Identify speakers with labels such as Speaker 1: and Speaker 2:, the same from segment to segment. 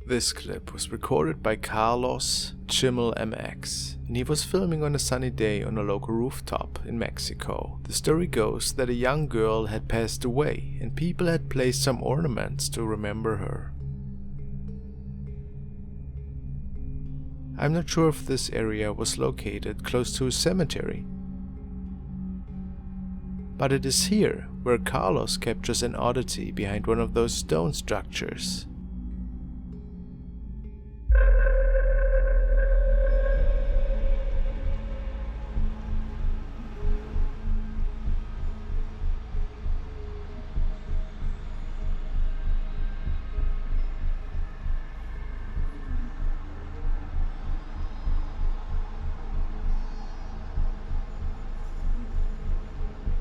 Speaker 1: This clip was recorded by Carlos Chimmel MX, and he was filming on a sunny day on a local rooftop in Mexico. The story goes that a young girl had passed away and people had placed some ornaments to remember her. I'm not sure if this area was located close to a cemetery, but it is here where Carlos captures an oddity behind one of those stone structures.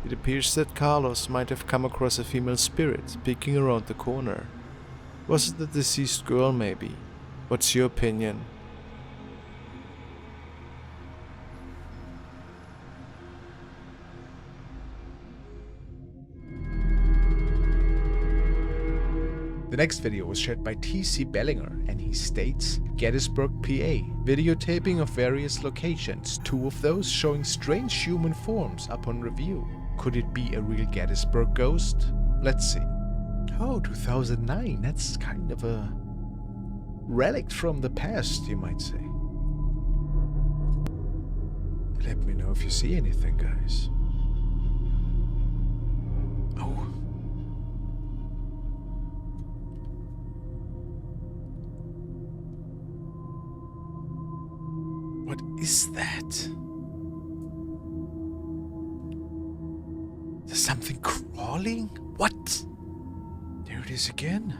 Speaker 1: It appears that Carlos might have come across a female spirit peeking around the corner. Was it the deceased girl maybe? What's your opinion?
Speaker 2: The next video was shared by TC Bellinger, and he states, Gettysburg, PA. Videotaping of various locations, 2 of those showing strange human forms upon review. Could it be a real Gettysburg ghost? Let's see. Oh, 2009, that's kind of a relic from the past, you might say. Let me know if you see anything, guys. Oh. What is that? There's something crawling? What? There it is again.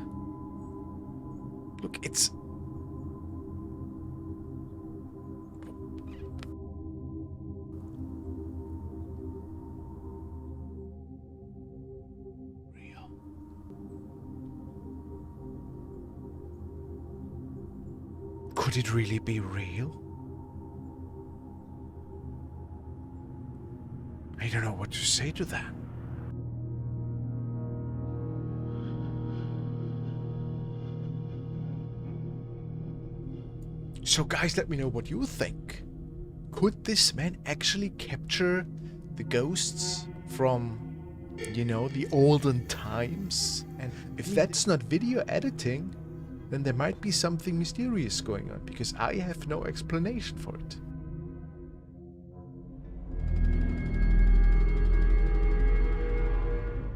Speaker 2: Look, it's... real. Could it really be real? I don't know what to say to that. So guys, let me know what you think. Could this man actually capture the ghosts from, you know, the olden times? And if that's not video editing, then there might be something mysterious going on, because I have no explanation for it.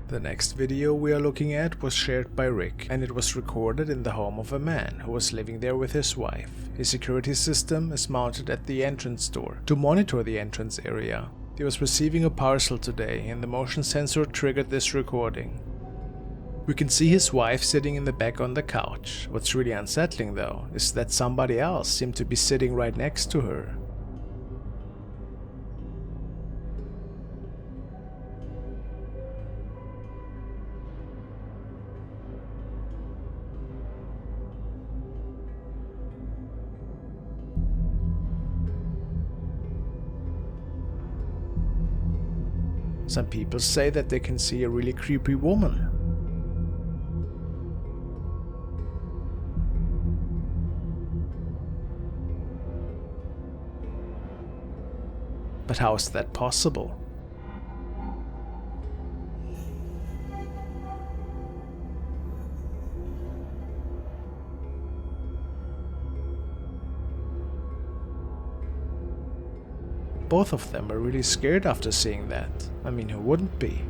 Speaker 1: The next video we are looking at was shared by Rick, and it was recorded in the home of a man who was living there with his wife. His security system is mounted at the entrance door to monitor the entrance area. He was receiving a parcel today and the motion sensor triggered this recording. We can see his wife sitting in the back on the couch. What's really unsettling though is that somebody else seemed to be sitting right next to her. Some people say that they can see a really creepy woman. But how is that possible? Both of them are really scared after seeing that. I mean, who wouldn't be?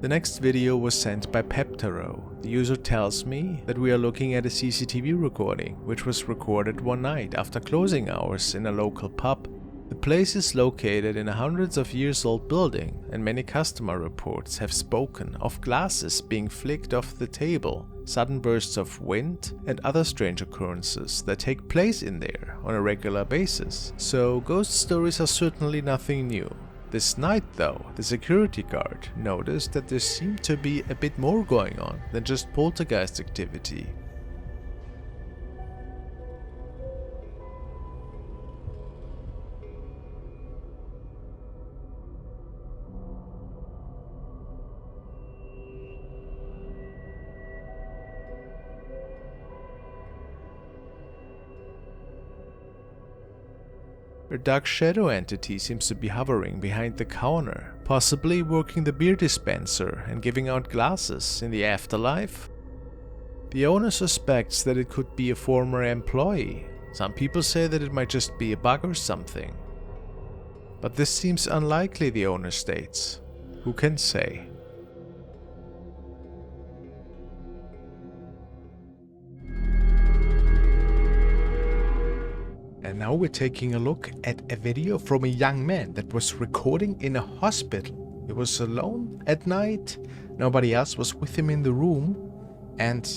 Speaker 1: The next video was sent by Peptaro. The user tells me that we are looking at a CCTV recording, which was recorded one night after closing hours in a local pub. The place is located in a hundreds of years old building, and many customer reports have spoken of glasses being flicked off the table, sudden bursts of wind, and other strange occurrences that take place in there on a regular basis. So ghost stories are certainly nothing new. This night though, the security guard noticed that there seemed to be a bit more going on than just poltergeist activity. A dark shadow entity seems to be hovering behind the counter, possibly working the beer dispenser and giving out glasses in the afterlife. The owner suspects that it could be a former employee. Some people say that it might just be a bug or something. But this seems unlikely, the owner states. Who can say?
Speaker 2: And now we're taking a look at a video from a young man that was recording in a hospital. He was alone at night, nobody else was with him in the room, and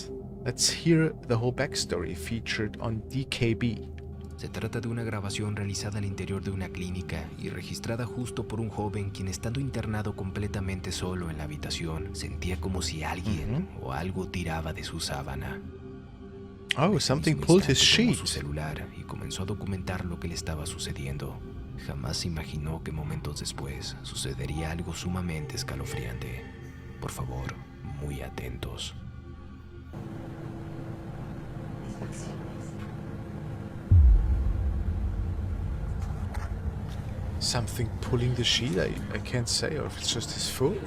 Speaker 2: let's hear the whole backstory featured on DKB.
Speaker 3: Se trata de una grabación realizada al interior de una clínica y registrada justo por un joven quien, estando internado completamente solo en la habitación, sentía como si alguien o algo tiraba de su sábana.
Speaker 2: Oh, something pulled his sheet.
Speaker 3: Tomó su celular y comenzó a documentar lo que le estaba sucediendo. Jamás imaginó que momentos después sucedería algo sumamente escalofriante. Por favor, muy atentos.
Speaker 2: Something pulling the sheet, I can't say, or if it's just his foot.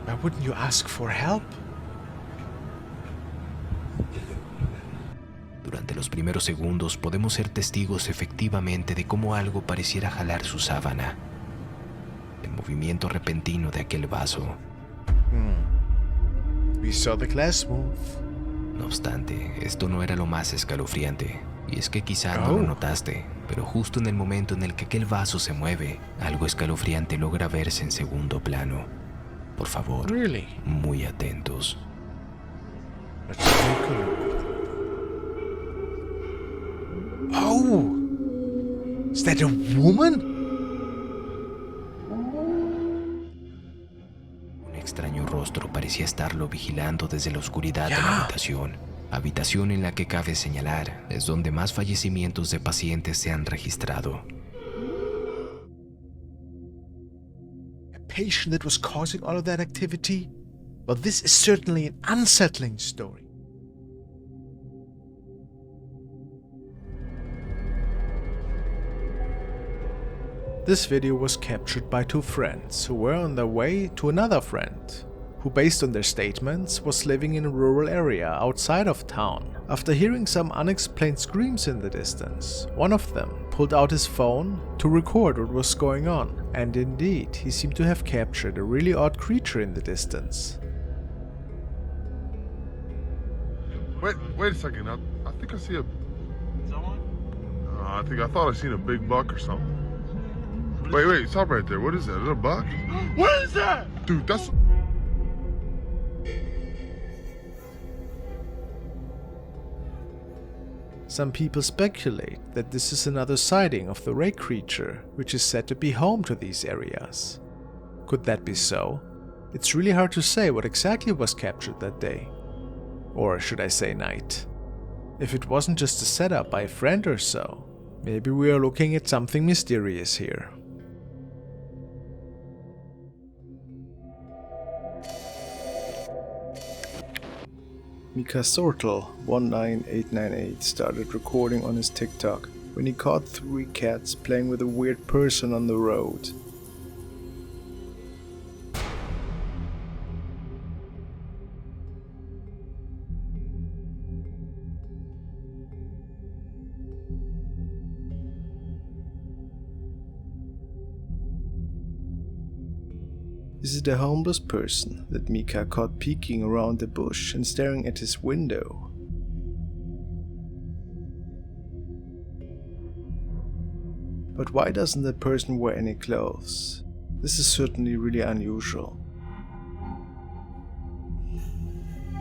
Speaker 2: Why wouldn't you ask for help?
Speaker 3: Durante los primeros segundos podemos ser testigos efectivamente de cómo algo pareciera jalar su sábana. El movimiento repentino de aquel vaso.
Speaker 2: We saw the glass move.
Speaker 3: No obstante, esto no era lo más escalofriante. Y es que quizá no lo notaste, pero justo en el momento en el que aquel vaso se mueve, algo escalofriante logra verse en segundo plano. Por favor, muy atentos.
Speaker 2: Let's take a look. Oh! Is that a woman?
Speaker 3: Un extraño rostro parecía estarlo vigilando desde la oscuridad de la habitación. Habitación en la que cabe señalar es donde más fallecimientos de pacientes se han registrado.
Speaker 2: Patient that was causing all of that activity? Well, this is certainly an unsettling story.
Speaker 1: This video was captured by two friends who were on their way to another friend, who based on their statements was living in a rural area outside of town. After hearing some unexplained screams in the distance, one of them pulled out his phone to record what was going on, and indeed, he seemed to have captured a really odd creature in the distance.
Speaker 4: Wait a second. I think I see a... Someone? I thought I seen a big buck or something. Wait, stop right there. What is that? Is it a buck? What is that? Dude, that's...
Speaker 1: Some people speculate that this is another sighting of the rake creature, which is said to be home to these areas. Could that be so? It's really hard to say what exactly was captured that day. Or should I say night? If it wasn't just a setup by a friend or so, maybe we are looking at something mysterious here. Mika Sortel19898 started recording on his TikTok when he caught 3 cats playing with a weird person on the road. Is it a homeless person that Mika caught peeking around the bush and staring at his window? But why doesn't that person wear any clothes? This is certainly really unusual.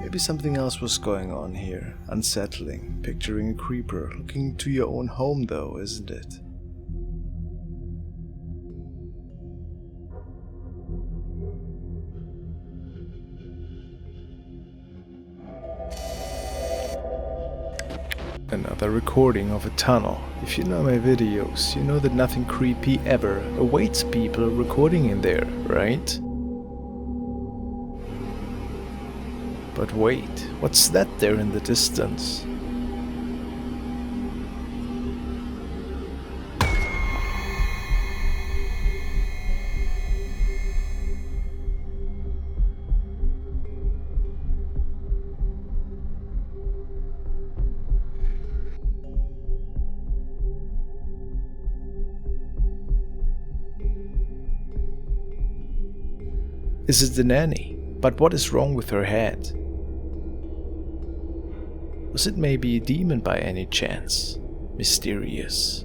Speaker 1: Maybe something else was going on here. Unsettling, picturing a creeper looking into your own home though, isn't it? Another recording of a tunnel. If you know my videos, you know that nothing creepy ever awaits people recording in there, right? But wait, what's that there in the distance? Is it the nanny? But what is wrong with her head? Was it maybe a demon by any chance? Mysterious.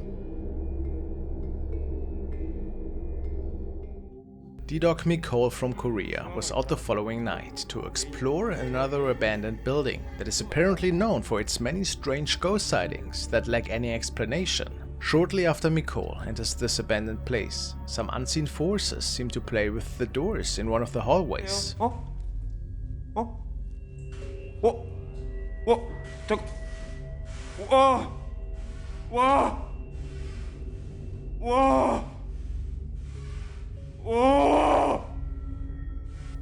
Speaker 1: D-Dog Nicole from Korea was out the following night to explore another abandoned building that is apparently known for its many strange ghost sightings that lack any explanation. Shortly after Nicole enters this abandoned place, some unseen forces seem to play with the doors in one of the hallways.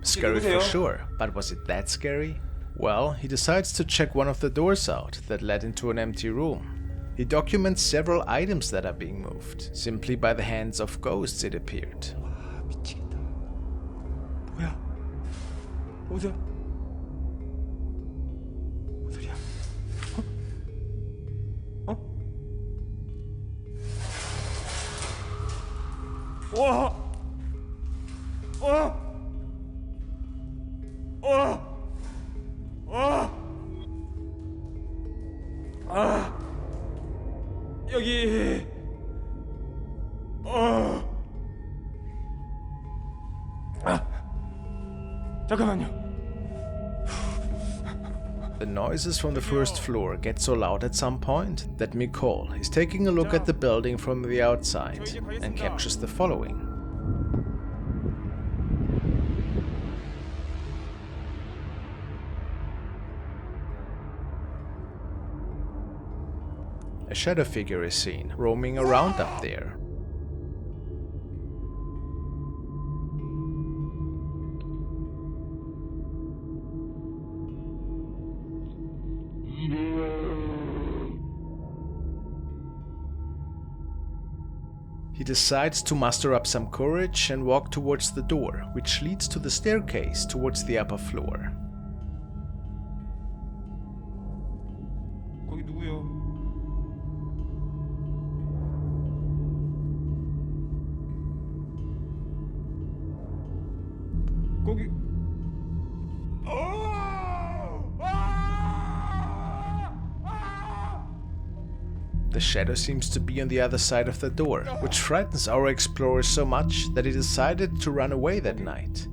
Speaker 1: Scary for sure, but was it that scary? Well, he decides to check one of the doors out that led into an empty room. He documents several items that are being moved, simply by the hands of ghosts it appeared.
Speaker 5: 여기 잠깐만요.
Speaker 1: The noises from the first floor get so loud at some point that Nicole is taking a look at the building from the outside and captures the following. A shadow figure is seen roaming around up there. He decides to muster up some courage and walk towards the door, which leads to the staircase towards the upper floor.
Speaker 5: 거기 누구요? 거기
Speaker 1: The shadow seems to be on the other side of the door, which frightens our explorer so much that he decided to run away that night.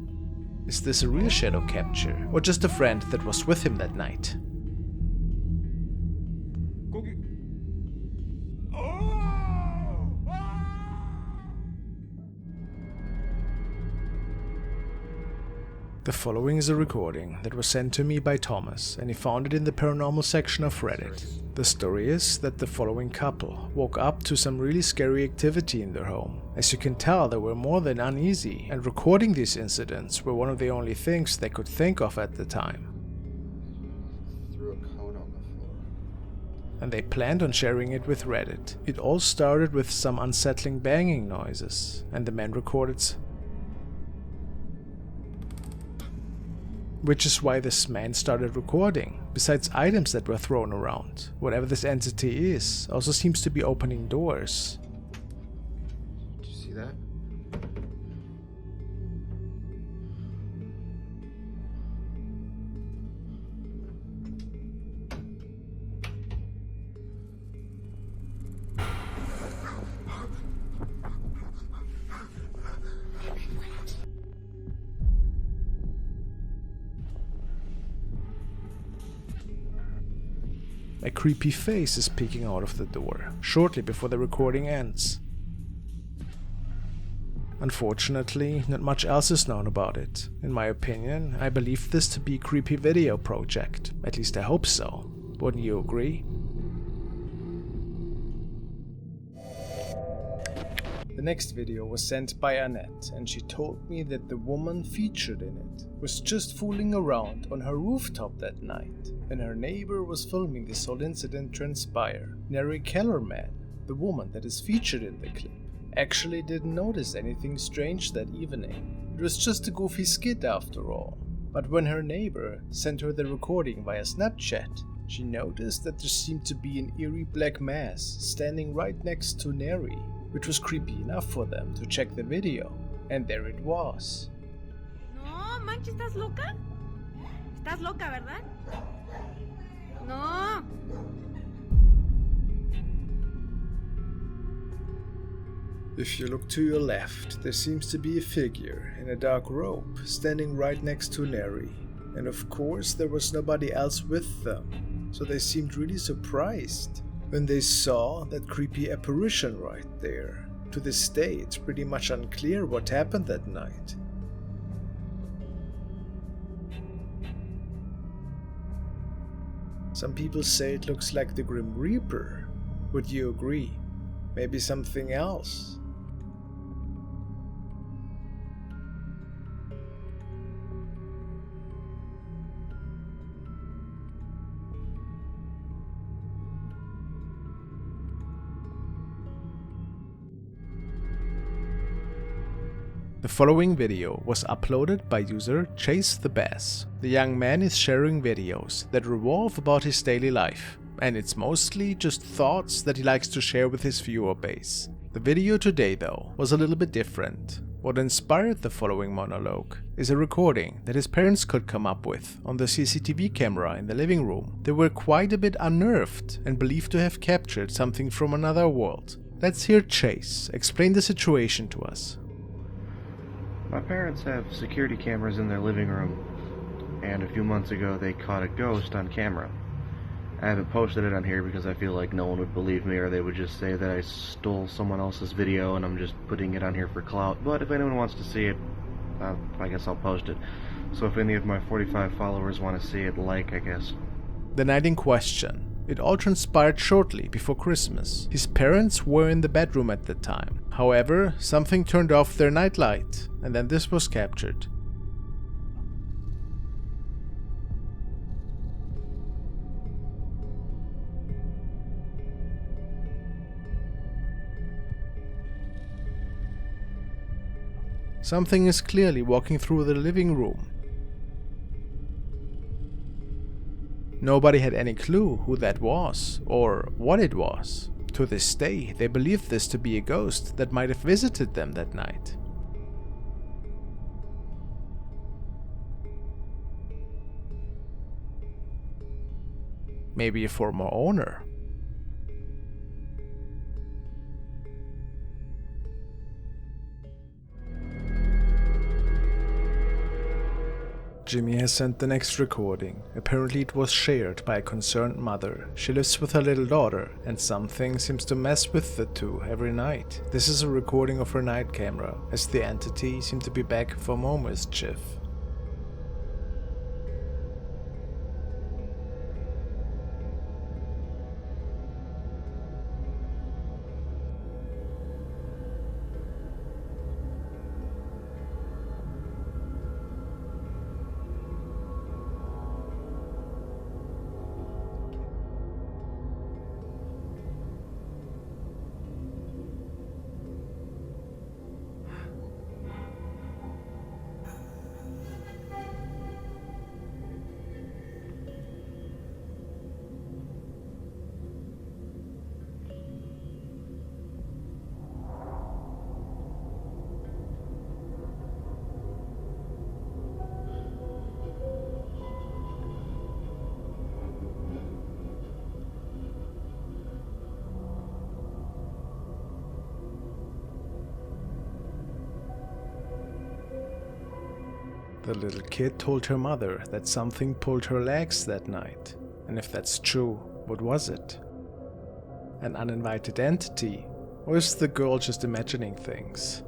Speaker 1: Is this a real shadow capture, or just a friend that was with him that night?
Speaker 5: 거기
Speaker 1: The following is a recording that was sent to me by Thomas, and he found it in the paranormal section of Reddit. The story is that the following couple woke up to some really scary activity in their home. As you can tell, they were more than uneasy, and recording these incidents were one of the only things they could think of at the time. and they planned on sharing it with Reddit. It all started with some unsettling banging noises, and the man recorded which is why this man started recording. Besides items that were thrown around, whatever this entity is also seems to be opening doors.
Speaker 2: Did you see that?
Speaker 1: A creepy face is peeking out of the door, shortly before the recording ends. Unfortunately, not much else is known about it. In my opinion, I believe this to be a creepy video project. At least I hope so. Wouldn't you agree? The next video was sent by Annette, and she told me that the woman featured in it was just fooling around on her rooftop that night, and her neighbor was filming this whole incident transpire. Neri Kellerman, the woman that is featured in the clip, actually didn't notice anything strange that evening. It was just a goofy skit after all. But when her neighbor sent her the recording via Snapchat, she noticed that there seemed to be an eerie black mass standing right next to Neri, which was creepy enough for them to check the video, and there it was.
Speaker 6: No, manches, ¿estás loca? ¿Estás loca, verdad? No.
Speaker 1: If you look to your left, there seems to be a figure in a dark robe standing right next to Neri, and of course there was nobody else with them, so they seemed really surprised when they saw that creepy apparition right there. To this day, it's pretty much unclear what happened that night. Some people say it looks like the Grim Reaper. Would you agree? Maybe something else? The following video was uploaded by user Chase the Bass. The young man is sharing videos that revolve about his daily life, and it's mostly just thoughts that he likes to share with his viewer base. The video today, though, was a little bit different. What inspired the following monologue is a recording that his parents could come up with on the CCTV camera in the living room. They were quite a bit unnerved and believed to have captured something from another world. Let's hear Chase explain the situation to us.
Speaker 7: My parents have security cameras in their living room, and a few months ago they caught a ghost on camera. I haven't posted it on here because I feel like no one would believe me, or they would just say that I stole someone else's video and I'm just putting it on here for clout. But if anyone wants to see it, I guess I'll post it. So if any of my 45 followers want to see it, I guess.
Speaker 1: The night in question. It all transpired shortly before Christmas. His parents were in the bedroom at the time. However, something turned off their nightlight, and then this was captured. Something is clearly walking through the living room. Nobody had any clue who that was, or what it was. To this day, they believe this to be a ghost that might have visited them that night. Maybe a former owner. Jimmy has sent the next recording. Apparently it was shared by a concerned mother. She lives with her little daughter, and something seems to mess with the two every night. This is a recording of her night camera, as the entity seemed to be back for more mischief. The little kid told her mother that something pulled her legs that night. And if that's true, what was it? An uninvited entity? Or is the girl just imagining things?